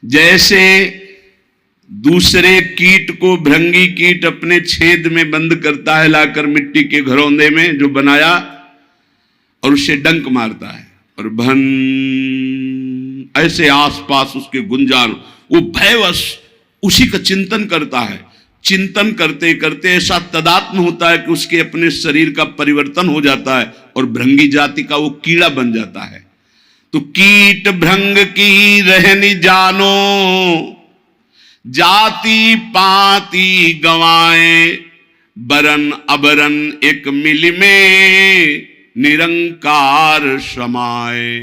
जैसे दूसरे कीट को भृंगी कीट अपने छेद में बंद करता है लाकर मिट्टी के घरौंदे में जो बनाया, और उसे डंक मारता है और भन ऐसे आसपास उसके गुंजान, वो भयवश उसी का चिंतन करता है। चिंतन करते करते ऐसा तदात्म होता है कि उसके अपने शरीर का परिवर्तन हो जाता है और भृंगी जाति का वो कीड़ा बन जाता है। तो कीट भृंग की रहनी जानो, जाति पाति गवाए, बरन अबरन एक मिल में निरंकार समाए।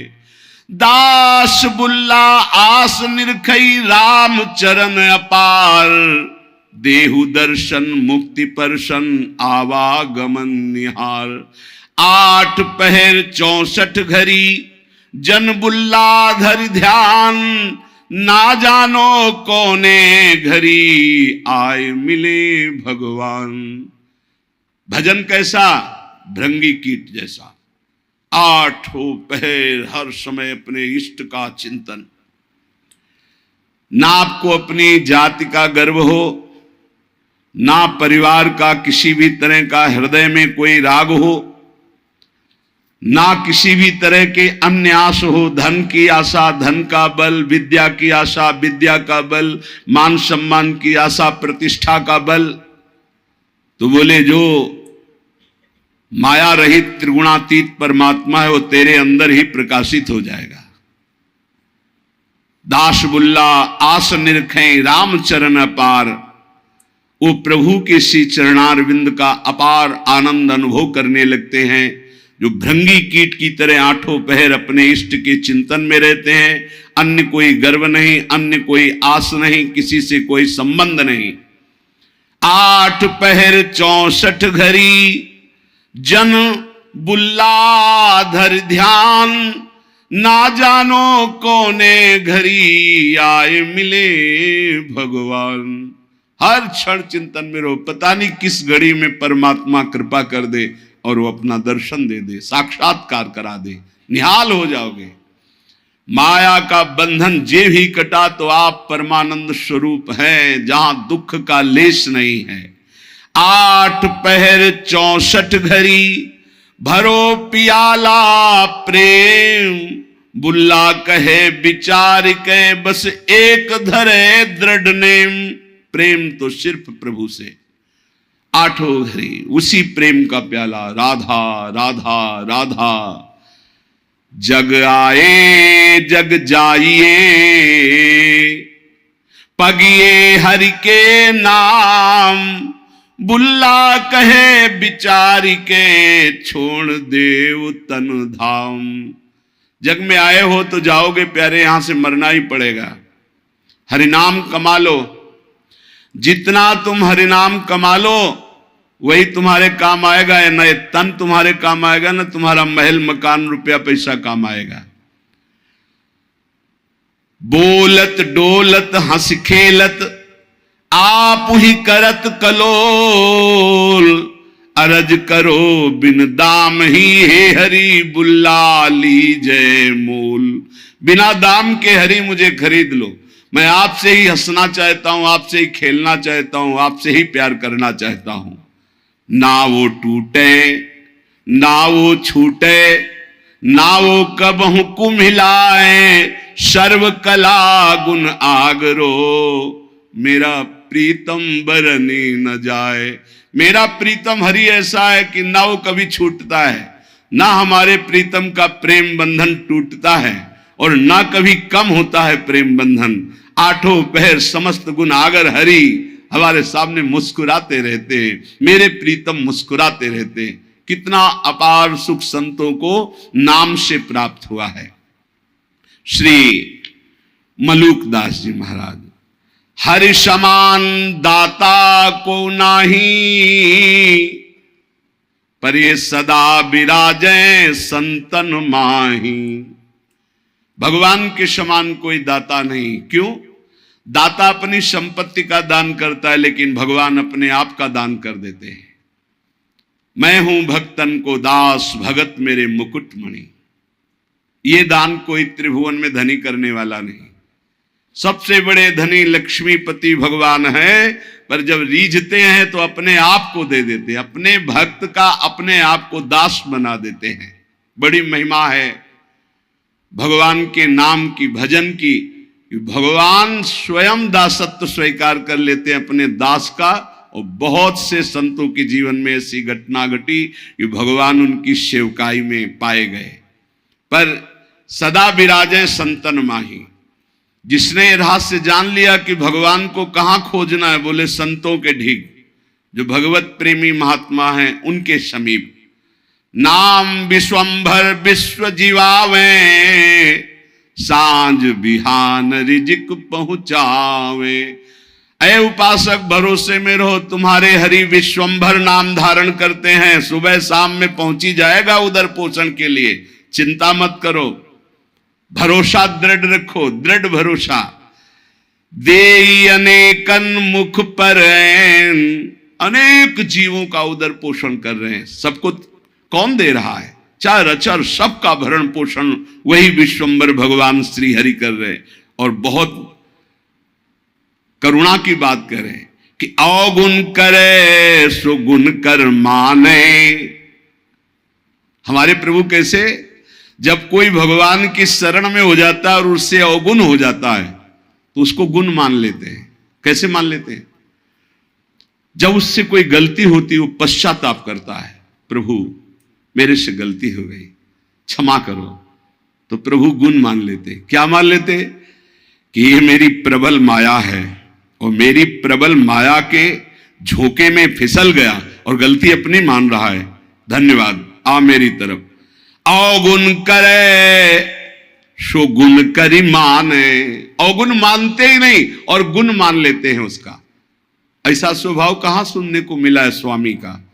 दास बुल्ला आस निरखई राम चरण अपार, देहु दर्शन मुक्ति परशन आवागमन निहार। 8 पहर 64 घड़ी जन बुल्ला धरि ध्यान, ना जानो कौने घड़ी आए मिले भगवान। भजन कैसा? भृंगी कीट जैसा। 8 पहर हर समय अपने इष्ट का चिंतन। ना आपको अपनी जाति का गर्व हो, ना परिवार का किसी भी तरह का हृदय में कोई राग हो, ना किसी भी तरह के अन्य आस हो। धन की आशा धन का बल, विद्या की आशा विद्या का बल, मान सम्मान की आशा प्रतिष्ठा का बल। तो बोले जो माया रहित त्रिगुणातीत परमात्मा है वो तेरे अंदर ही प्रकाशित हो जाएगा। दास बुल्ला आस निरखें राम चरण अपार, वो प्रभु के श्री चरणारविंद का अपार आनंद अनुभव करने लगते हैं। जो भृंगी कीट की तरह 8 पहर अपने इष्ट के चिंतन में रहते हैं। अन्य कोई गर्व नहीं, अन्य कोई आस नहीं, किसी से कोई संबंध नहीं। 8 पहर 64 घड़ी जन बुल्ला धर ध्यान, ना जानो कौने घड़ी आए मिले भगवान। हर क्षण चिंतन में रहो, पता नहीं किस घड़ी में परमात्मा कृपा कर दे और वो अपना दर्शन दे दे, साक्षात्कार करा दे, निहाल हो जाओगे। माया का बंधन जे भी कटा तो आप परमानंद स्वरूप हैं, जहां दुख का लेश नहीं है। 8 पहर 64 घड़ी भरो पियाला प्रेम, बुल्ला कहे विचार के बस एक धरे दृढ़ नेम। प्रेम तो सिर्फ प्रभु से। 8 घड़ी उसी प्रेम का प्याला, राधा राधा राधा। जग आए जग जाइए, पगिए हरि के नाम, बुल्ला कहे विचार के छोड़ देव तन धाम। जग में आए हो तो जाओगे प्यारे, यहां से मरना ही पड़ेगा। हरिनाम कमा लो, जितना तुम हरिनाम कमा लो वही तुम्हारे काम आएगा। न ये तन तुम्हारे काम आएगा, न तुम्हारा महल मकान रुपया पैसा काम आएगा। बोलत डोलत हंस खेलत आप ही करत कलोल, अरज करो बिन दाम ही हे हरि बुल्ला लीजय मोल। बिना दाम के हरि मुझे खरीद लो, मैं आपसे ही हंसना चाहता हूं, आपसे ही खेलना चाहता हूं, आपसे ही प्यार करना चाहता हूं। ना वो टूटे ना वो छूटे, ना वो कब हुकुम हिलाए, सर्व कला गुण आगरो, मेरा प्रीतम बरनी न जाए। मेरा प्रीतम हरि ऐसा है कि ना वो कभी छूटता है, ना हमारे प्रीतम का प्रेम बंधन टूटता है, और ना कभी कम होता है प्रेम बंधन। 8 पहर समस्त गुण आगर हरि हमारे सामने मुस्कुराते रहते हैं, मेरे प्रीतम मुस्कुराते रहते हैं। कितना अपार सुख संतों को नाम से प्राप्त हुआ है। श्री मलूक दास जी महाराज, हरि समान दाता को नाही, पर ये सदा विराजे संतन माही। भगवान के समान कोई दाता नहीं। क्यों? दाता अपनी संपत्ति का दान करता है, लेकिन भगवान अपने आप का दान कर देते हैं। मैं हूं भक्तन को दास, भगत मेरे मुकुट मणि। ये दान कोई त्रिभुवन में धनी करने वाला नहीं। सबसे बड़े धनी लक्ष्मीपति भगवान है, पर जब रीझते हैं तो अपने आप को दे देते हैं, अपने भक्त का अपने आप को दास बना देते हैं। बड़ी महिमा है भगवान के नाम की, भजन की। भगवान स्वयं दासत्व स्वीकार कर लेते हैं अपने दास का। और बहुत से संतों के जीवन में ऐसी घटना घटी कि भगवान उनकी सेवकाई में पाए गए। पर सदा विराजे संतन माही। जिसने रहस्य जान लिया कि भगवान को कहां खोजना है, बोले संतों के ढीग, जो भगवत प्रेमी महात्मा हैं उनके समीप। नाम विश्वंभर विश्व जीवावे, सांझ बिहान रिजिक पहुंचावे। ऐ उपासक भरोसे में रहो, तुम्हारे हरि विश्वंभर नाम धारण करते हैं, सुबह शाम में पहुंची जाएगा उधर पोषण के लिए। चिंता मत करो, भरोसा दृढ़ रखो, दृढ़ भरोसा। देई अनेकन मुख पर, अनेक जीवों का उधर पोषण कर रहे हैं। सबको कौन दे रहा है? चार अचर सबका भरण पोषण वही विश्वंभर भगवान श्री हरि कर रहे। और बहुत करुणा की बात करें कि अवगुण करे सो गुण कर माने। हमारे प्रभु कैसे, जब कोई भगवान की शरण में हो जाता है और उससे अवगुण हो जाता है तो उसको गुण मान लेते हैं। कैसे मान लेते हैं? जब उससे कोई गलती होती है वो पश्चाताप करता है, प्रभु मेरे से गलती हो गई, क्षमा करो, तो प्रभु गुण मान लेते। क्या मान लेते? कि ये मेरी प्रबल माया है और मेरी प्रबल माया के झोंके में फिसल गया और गलती अपनी मान रहा है। धन्यवाद, आ मेरी तरफ। अवगुण करे सो गुण करी माने। अवगुण मानते ही नहीं और गुण मान लेते हैं उसका। ऐसा स्वभाव कहां सुनने को मिला है स्वामी का।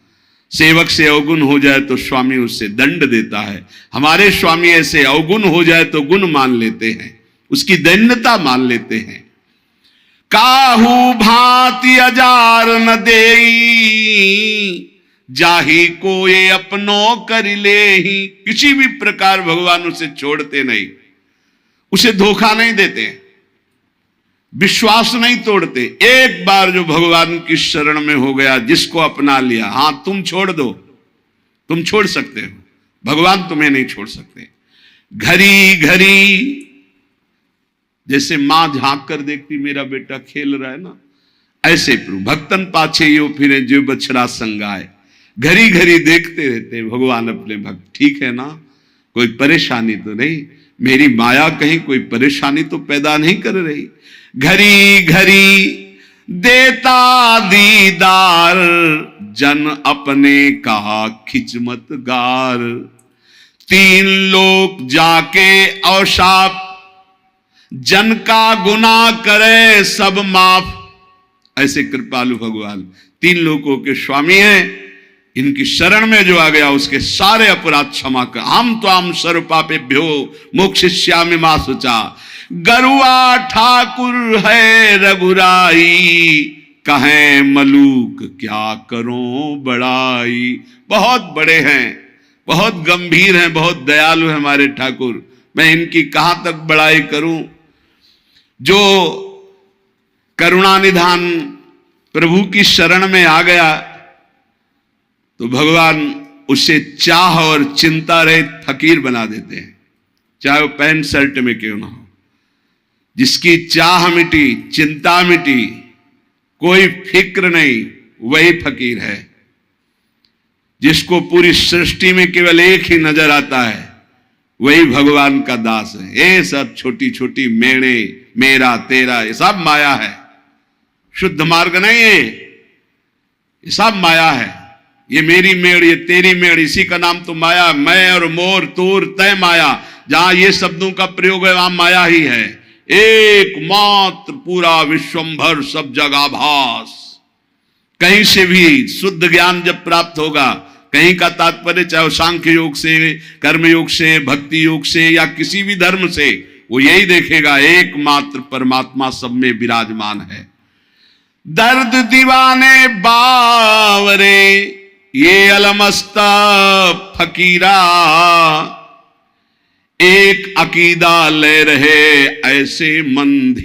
सेवक से अवगुण हो जाए तो स्वामी उससे दंड देता है। हमारे स्वामी ऐसे अवगुण हो जाए तो गुण मान लेते हैं, उसकी दैन्यता मान लेते हैं। काहू भांति अजार न देई, जाही को ये अपनो कर ले ही। किसी भी प्रकार भगवान उसे छोड़ते नहीं, उसे धोखा नहीं देते, विश्वास नहीं तोड़ते। एक बार जो भगवान की शरण में हो गया, जिसको अपना लिया, हां तुम छोड़ दो, तुम छोड़ सकते हो, भगवान तुम्हें नहीं छोड़ सकते। घड़ी घड़ी जैसे मां झांक कर देखती मेरा बेटा खेल रहा है ना, ऐसे प्रभु भक्तन पाछे यो फिरे जो बछड़ा संगाए। घड़ी घड़ी देखते रहते भगवान अपने भक्त, ठीक है ना, कोई परेशानी तो नहीं, मेरी माया कहीं कोई परेशानी तो पैदा नहीं कर रही। घड़ी घड़ी देता दीदार, जन अपने का खिचमत गार। तीन लोग जाके अवशाप, जन का गुना करे सब माफ। ऐसे कृपालु भगवान तीन लोगों के स्वामी हैं। इनकी शरण में जो आ गया उसके सारे अपराध क्षमा कर। हम तो हम सर्व पापेभ्यो मोक्षयिष्यामि मा शुचा। गरुआ ठाकुर है रघुराई, कहें मलूक क्या करो बड़ाई। बहुत बड़े हैं, बहुत गंभीर हैं, बहुत दयालु हैं हमारे ठाकुर, मैं इनकी कहां तक बड़ाई करूं। जो करुणा निधान प्रभु की शरण में आ गया तो भगवान उसे चाह और चिंता रहित फकीर बना देते हैं, चाहे वो पैंट शर्ट में क्यों ना हो। जिसकी चाह मिटी, चिंता मिटी, कोई फिक्र नहीं, वही फकीर है। जिसको पूरी सृष्टि में केवल एक ही नजर आता है, वही भगवान का दास है। ये सब छोटी छोटी मेणे, मेरा तेरा, ये सब माया है, शुद्ध मार्ग नहीं है, ये सब माया है। ये मेरी मेड़, ये तेरी मेड़, इसी का नाम तो माया। मैं और मोर, तोर, तय माया, जहां ये शब्दों का प्रयोग है वहां माया ही है। एकमात्र पूरा विश्वंभर सब जगह भास। कहीं से भी शुद्ध ज्ञान जब प्राप्त होगा, कहीं का तात्पर्य चाहे सांख्य योग से, कर्म योग से, भक्ति योग से या किसी भी धर्म से, वो यही देखेगा एकमात्र परमात्मा सब में विराजमान है। दर्द दीवाने बावरे, ये अलमस्ता फकीरा। एक अकीदा ले रहे ऐसे मंदी।